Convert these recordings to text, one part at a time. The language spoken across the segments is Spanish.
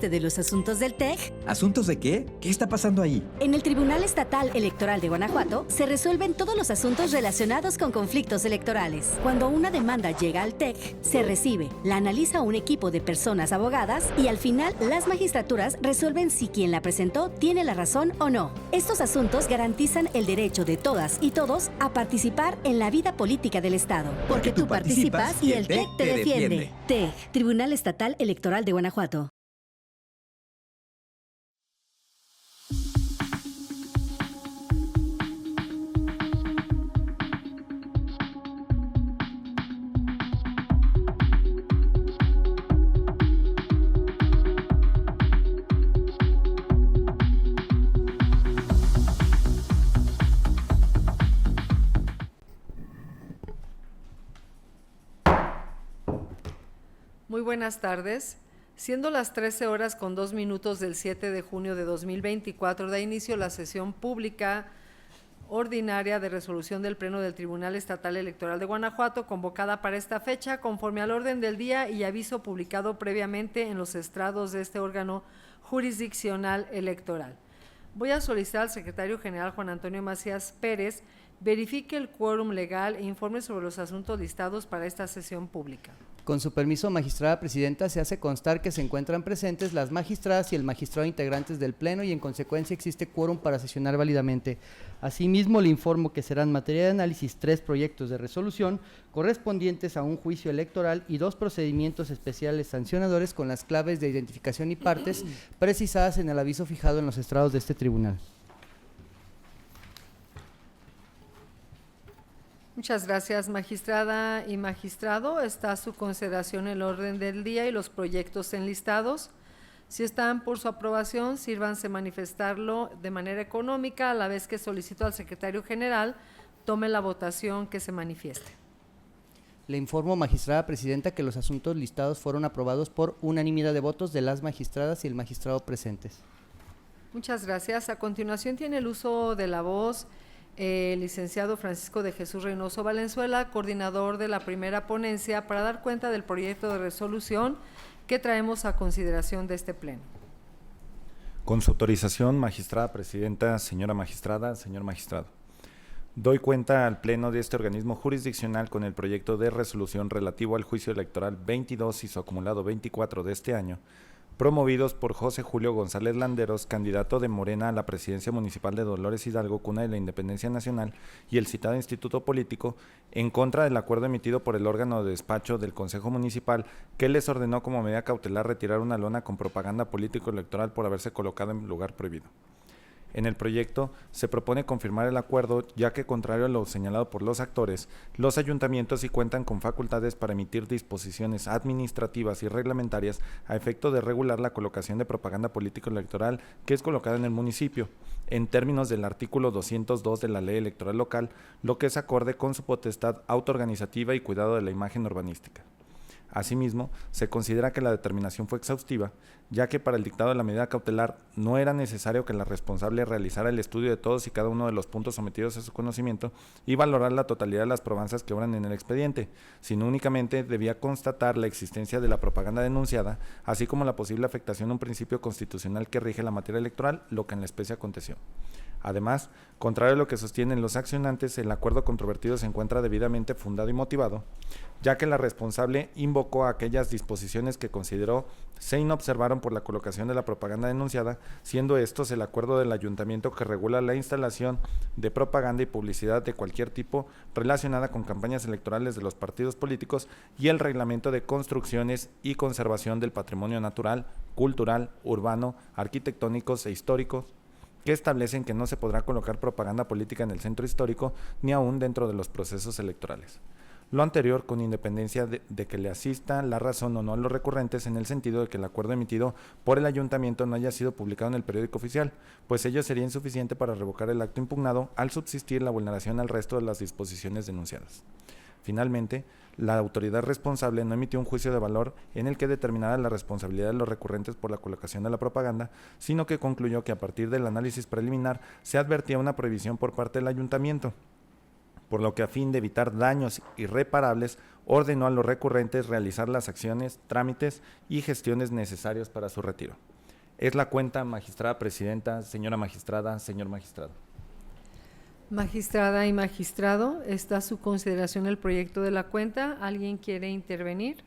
parte de los asuntos del TEC? ¿Asuntos de qué? ¿Qué está pasando ahí? En el Tribunal Estatal Electoral de Guanajuato se resuelven todos los asuntos relacionados con conflictos electorales. Cuando una demanda llega al TEC, se recibe, la analiza un equipo de personas abogadas y al final las magistraturas resuelven si quien la presentó tiene la razón o no. Estos asuntos garantizan el derecho de todas y todos a participar en la vida política del Estado. Porque tú participas y el TEC te defiende. TEC, Tribunal Estatal Electoral de Guanajuato. Muy buenas tardes. Siendo las 13 horas con 2 minutos del 7 de junio de 2024, da inicio la sesión pública ordinaria de resolución del Pleno del Tribunal Estatal Electoral de Guanajuato, convocada para esta fecha, conforme al orden del día y aviso publicado previamente en los estrados de este órgano jurisdiccional electoral. Voy a solicitar al secretario general Juan Antonio Macías Pérez verifique el quórum legal e informe sobre los asuntos listados para esta sesión pública. Con su permiso, magistrada presidenta, se hace constar que se encuentran presentes las magistradas y el magistrado integrantes del Pleno y en consecuencia existe quórum para sesionar válidamente. Asimismo, le informo que serán materia de análisis 3 proyectos de resolución correspondientes a un juicio electoral y 2 procedimientos especiales sancionadores con las claves de identificación y partes precisadas en el aviso fijado en los estrados de este tribunal. Muchas gracias, magistrada y magistrado. Está a su consideración el orden del día y los proyectos enlistados. Si están por su aprobación, sírvanse manifestarlo de manera económica, a la vez que solicito al secretario general tome la votación que se manifieste. Le informo, magistrada presidenta, que los asuntos listados fueron aprobados por unanimidad de votos de las magistradas y el magistrado presentes. Muchas gracias. A continuación tiene el uso de la voz el licenciado Francisco de Jesús Reynoso Valenzuela, coordinador de la primera ponencia, para dar cuenta del proyecto de resolución que traemos a consideración de este pleno. Con su autorización, magistrada presidenta, señora magistrada, señor magistrado. Doy cuenta al Pleno de este organismo jurisdiccional con el proyecto de resolución relativo al juicio electoral 22 y su acumulado 24 de este año, promovidos por José Julio González Landeros, candidato de Morena a la presidencia municipal de Dolores Hidalgo, cuna de la Independencia Nacional, y el citado instituto político, en contra del acuerdo emitido por el órgano de despacho del Consejo Municipal, que les ordenó como medida cautelar retirar una lona con propaganda político-electoral por haberse colocado en lugar prohibido. En el proyecto se propone confirmar el acuerdo, ya que, contrario a lo señalado por los actores, los ayuntamientos sí cuentan con facultades para emitir disposiciones administrativas y reglamentarias a efecto de regular la colocación de propaganda político-electoral que es colocada en el municipio, en términos del artículo 202 de la Ley Electoral Local, lo que es acorde con su potestad autoorganizativa y cuidado de la imagen urbanística. Asimismo, se considera que la determinación fue exhaustiva, ya que para el dictado de la medida cautelar no era necesario que la responsable realizara el estudio de todos y cada uno de los puntos sometidos a su conocimiento y valorar la totalidad de las probanzas que obran en el expediente, sino únicamente debía constatar la existencia de la propaganda denunciada, así como la posible afectación a un principio constitucional que rige la materia electoral, lo que en la especie aconteció. Además, contrario a lo que sostienen los accionantes, el acuerdo controvertido se encuentra debidamente fundado y motivado, ya que la responsable invocó aquellas disposiciones que consideró se inobservaron por la colocación de la propaganda denunciada, siendo estos el acuerdo del ayuntamiento que regula la instalación de propaganda y publicidad de cualquier tipo relacionada con campañas electorales de los partidos políticos y el reglamento de construcciones y conservación del patrimonio natural, cultural, urbano, arquitectónicos e históricos, que establecen que no se podrá colocar propaganda política en el centro histórico ni aún dentro de los procesos electorales. Lo anterior con independencia de que le asista la razón o no a los recurrentes, en el sentido de que el acuerdo emitido por el ayuntamiento no haya sido publicado en el periódico oficial, pues ello sería insuficiente para revocar el acto impugnado al subsistir la vulneración al resto de las disposiciones denunciadas. Finalmente, la autoridad responsable no emitió un juicio de valor en el que determinara la responsabilidad de los recurrentes por la colocación de la propaganda, sino que concluyó que a partir del análisis preliminar se advertía una prohibición por parte del ayuntamiento, por lo que a fin de evitar daños irreparables, ordenó a los recurrentes realizar las acciones, trámites y gestiones necesarios para su retiro. Es la cuenta, magistrada presidenta, señor magistrado. Magistrada y magistrado, está a su consideración el proyecto de la cuenta. ¿Alguien quiere intervenir?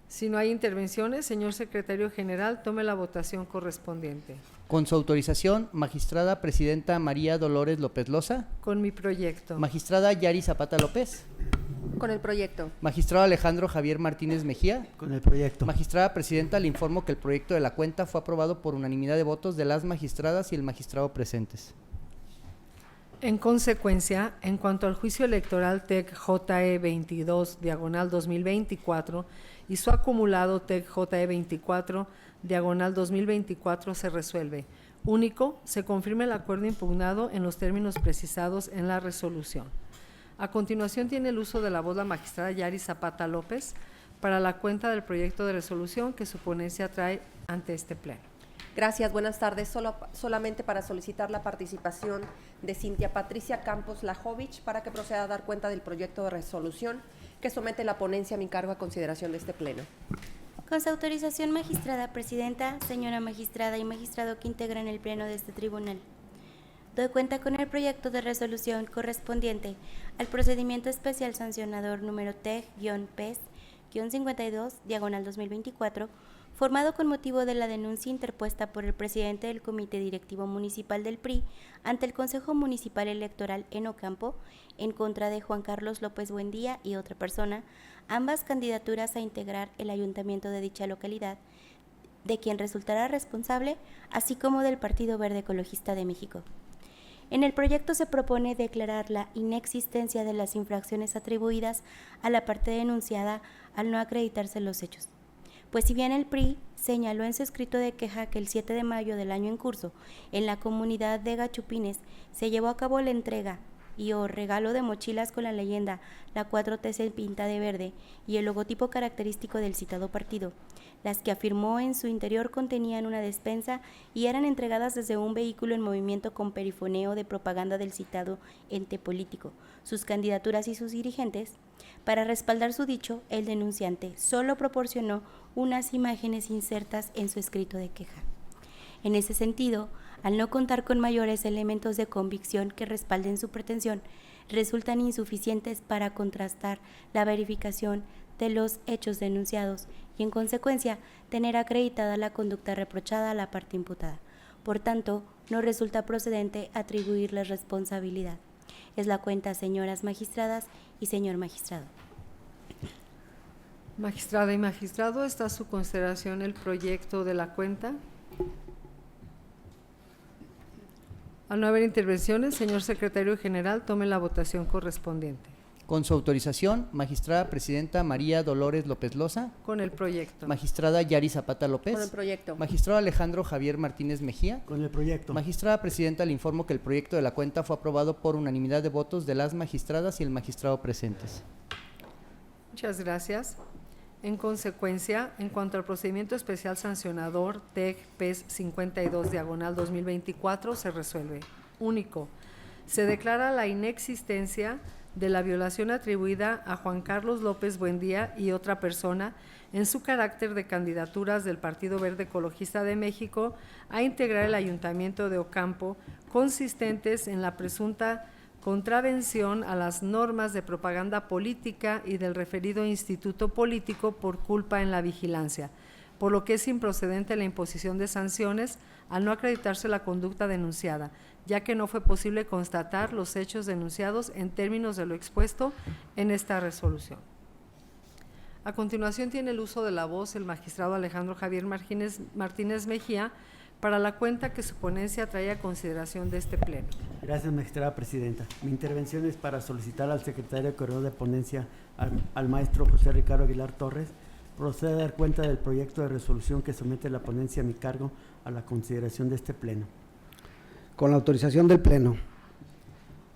Si no hay intervenciones, señor secretario general, tome la votación correspondiente. Con su autorización, magistrada presidenta María Dolores López Loza. Con mi proyecto. Magistrada Yari Zapata López. Con el proyecto. Magistrado Alejandro Javier Martínez Mejía. Con el proyecto. Magistrada presidenta, le informo que el proyecto de la cuenta fue aprobado por unanimidad de votos de las magistradas y el magistrado presentes. En consecuencia, en cuanto al juicio electoral TEC JE 22, diagonal 2024, y su acumulado TEC JE 24, diagonal 2024, se resuelve. Único, se confirma el acuerdo impugnado en los términos precisados en la resolución. A continuación tiene el uso de la voz la magistrada Yari Zapata López para la cuenta del proyecto de resolución que su ponencia trae ante este pleno. Gracias, buenas tardes. Solamente para solicitar la participación de Cintia Patricia Campos Lajovich para que proceda a dar cuenta del proyecto de resolución que somete la ponencia a mi cargo a consideración de este pleno. Con su autorización, magistrada presidenta, señora magistrada y magistrado que integran el pleno de este tribunal. Doy cuenta con el proyecto de resolución correspondiente al procedimiento especial sancionador número TEG-PES-52, diagonal 2024, formado con motivo de la denuncia interpuesta por el presidente del Comité Directivo Municipal del PRI ante el Consejo Municipal Electoral en Ocampo, en contra de Juan Carlos López Buendía y otra persona, ambas candidaturas a integrar el ayuntamiento de dicha localidad, de quien resultará responsable, así como del Partido Verde Ecologista de México. En el proyecto se propone declarar la inexistencia de las infracciones atribuidas a la parte denunciada al no acreditarse los hechos. Pues si bien el PRI señaló en su escrito de queja que el 7 de mayo del año en curso, en la comunidad de Gachupines, se llevó a cabo la entrega y o regalo de mochilas con la leyenda "La 4T se pinta de verde" y el logotipo característico del citado partido, las que afirmó en su interior contenían una despensa y eran entregadas desde un vehículo en movimiento con perifoneo de propaganda del citado ente político, sus candidaturas y sus dirigentes. Para respaldar su dicho, el denunciante solo proporcionó unas imágenes insertas en su escrito de queja. En ese sentido, al no contar con mayores elementos de convicción que respalden su pretensión, resultan insuficientes para contrastar la verificación de los hechos denunciados y, en consecuencia, tener acreditada la conducta reprochada a la parte imputada. Por tanto, no resulta procedente atribuirles responsabilidad. Es la cuenta, señoras magistradas y señor magistrado. Magistrada y magistrado, está a su consideración el proyecto de la cuenta. Al no haber intervenciones, señor secretario general, tome la votación correspondiente. Con su autorización, magistrada presidenta María Dolores López Loza. Con el proyecto. Magistrada Yari Zapata López. Con el proyecto. Magistrado Alejandro Javier Martínez Mejía. Con el proyecto. Magistrada presidenta, le informo que el proyecto de la cuenta fue aprobado por unanimidad de votos de las magistradas y el magistrado presentes. Muchas gracias. En consecuencia, en cuanto al procedimiento especial sancionador TEG-PES 52, diagonal 2024, se resuelve. Único, se declara la inexistencia de la violación atribuida a Juan Carlos López Buendía y otra persona en su carácter de candidaturas del Partido Verde Ecologista de México a integrar el Ayuntamiento de Ocampo, consistentes en la presunta contravención a las normas de propaganda política y del referido instituto político por culpa en la vigilancia, por lo que es improcedente la imposición de sanciones al no acreditarse la conducta denunciada, ya que no fue posible constatar los hechos denunciados en términos de lo expuesto en esta resolución. A continuación tiene el uso de la voz el magistrado Alejandro Javier Martínez Mejía para la cuenta que su ponencia trae a consideración de este pleno. Gracias, magistrada presidenta. Mi intervención es para solicitar al secretario de Corredor de Ponencia, al maestro José Ricardo Aguilar Torres, proceda a dar cuenta del proyecto de resolución que somete la ponencia a mi cargo a la consideración de este pleno. Con la autorización del pleno,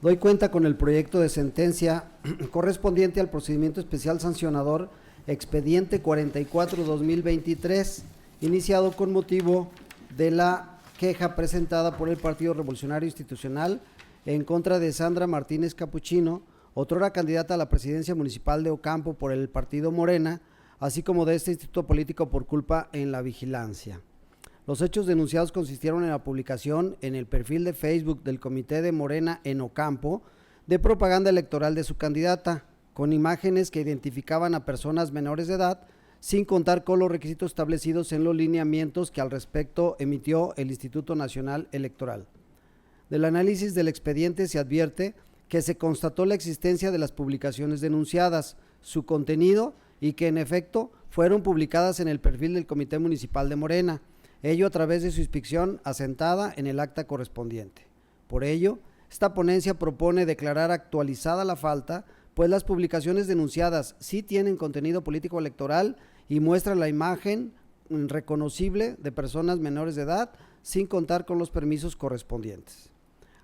doy cuenta con el proyecto de sentencia correspondiente al procedimiento especial sancionador expediente 44-2023, iniciado con motivo de la queja presentada por el Partido Revolucionario Institucional en contra de Sandra Martínez Capuchino, otrora candidata a la presidencia municipal de Ocampo por el partido Morena, así como de este instituto político por culpa en la vigilancia. Los hechos denunciados consistieron en la publicación en el perfil de Facebook del Comité de Morena en Ocampo de propaganda electoral de su candidata, con imágenes que identificaban a personas menores de edad, sin contar con los requisitos establecidos en los lineamientos que al respecto emitió el Instituto Nacional Electoral. Del análisis del expediente se advierte que se constató la existencia de las publicaciones denunciadas, su contenido y que en efecto fueron publicadas en el perfil del Comité Municipal de Morena, ello a través de su inscripción asentada en el acta correspondiente. Por ello, esta ponencia propone declarar actualizada la falta, pues las publicaciones denunciadas sí tienen contenido político electoral y muestran la imagen reconocible de personas menores de edad, sin contar con los permisos correspondientes.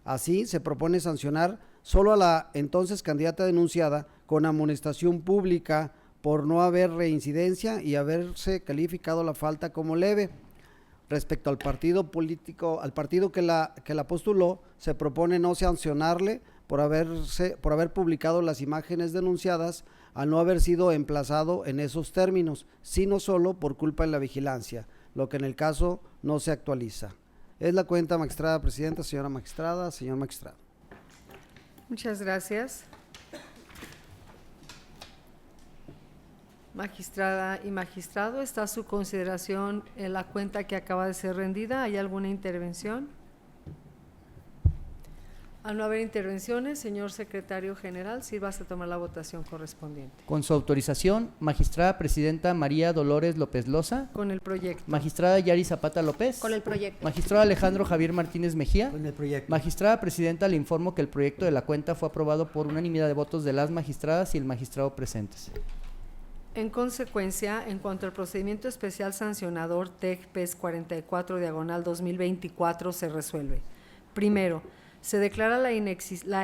Así, se propone sancionar solo a la entonces candidata denunciada con amonestación pública por no haber reincidencia y haberse calificado la falta como leve. Respecto al partido político, al partido que la postuló, se propone no sancionarle por haber publicado las imágenes denunciadas al no haber sido emplazado en esos términos, sino solo por culpa en la vigilancia, lo que en el caso no se actualiza. Es la cuenta, magistrada presidenta, señora magistrada, señor magistrado. Muchas gracias. Magistrada y magistrado, está a su consideración la cuenta que acaba de ser rendida. ¿Hay alguna intervención? Al no haber intervenciones, señor secretario general, sírvase a tomar la votación correspondiente. Con su autorización, magistrada presidenta María Dolores López Loza. Con el proyecto. Magistrada Yari Zapata López. Con el proyecto. Magistrado Alejandro Javier Martínez Mejía. Con el proyecto. Magistrada presidenta, le informo que el proyecto de la cuenta fue aprobado por unanimidad de votos de las magistradas y el magistrado presentes. En consecuencia, en cuanto al procedimiento especial sancionador TEC-PES 44/2024 se resuelve. Primero, se declara la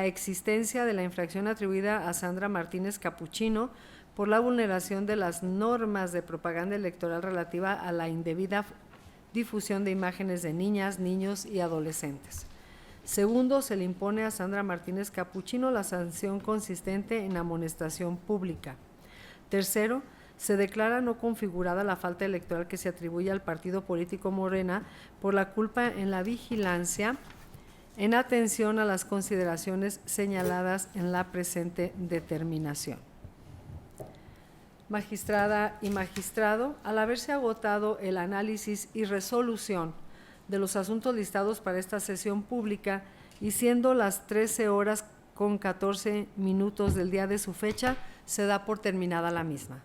existencia de la infracción atribuida a Sandra Martínez Capuchino por la vulneración de las normas de propaganda electoral relativa a la indebida difusión de imágenes de niñas, niños y adolescentes. Segundo, se le impone a Sandra Martínez Capuchino la sanción consistente en amonestación pública. Tercero, se declara no configurada la falta electoral que se atribuye al partido político Morena por la culpa en la vigilancia, en atención a las consideraciones señaladas en la presente determinación. Magistrada y magistrado, al haberse agotado el análisis y resolución de los asuntos listados para esta sesión pública y siendo las 13:14 del día de su fecha, se da por terminada la misma.